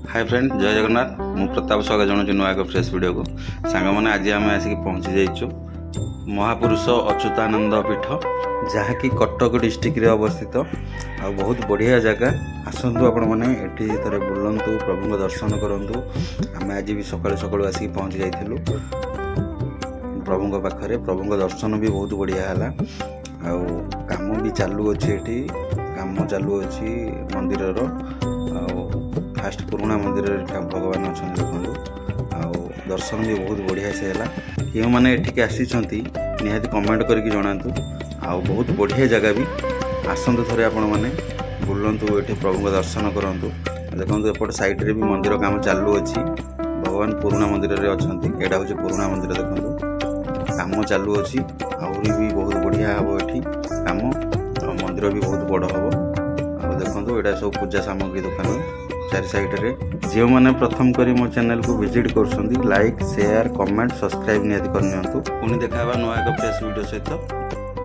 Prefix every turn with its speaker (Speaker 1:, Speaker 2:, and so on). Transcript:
Speaker 1: Hi friend जय जगन्नाथ मु प्रताप स्वागत जनाऊँ नुआ एक फ्रेश वीडियो को सांग मैंने आज आम आसिक पहुँची जाइचु महापुरुष अच्युतानंद पीठ जहाँकि कटक डिस्ट्रिक्ट अवस्थित आ बहुत बढ़िया जगह आसतु आपण मैंने ये थे बुलतु प्रभु दर्शन करूँ आम आज भी सकाल सकाल आसिक पहुँची जाइलु प्रभु पाखे प्रभु दर्शन भी बहुत बढ़िया है काम भी चालू अच्छी काम चालू अच्छी मंदिर फास्ट पुराणा मंदिर भगवान अच्छा देखो आ दर्शन भी बहुत बढ़िया से है क्यों मैंने एठिक आसी निहाती कमेंट करके जनातु आ बहुत बढ़िया जगह भी आसतु थे आपण मैंने बुलतु ये प्रभु दर्शन करूँ देखो एपट साइड भी मंदिर काम चालू अच्छी भगवान पुराणा मंदिर में अच्छा यहाँ हूँ पुराणा मंदिर देखो काम चालू अच्छी आहरी भी बहुत बढ़िया हम ये काम मंदिर भी बहुत बड़ हम आ देखो यहाँ सब पूजा सामग्री दुकान चारि साइड रे जो मैंने प्रथम करी मो चैनल को विजिट कर लाइक शेयर कमेंट सब्सक्राइब निहाती करनी पुणी देखा नुआ एक फ्रेश वीडियो सहित।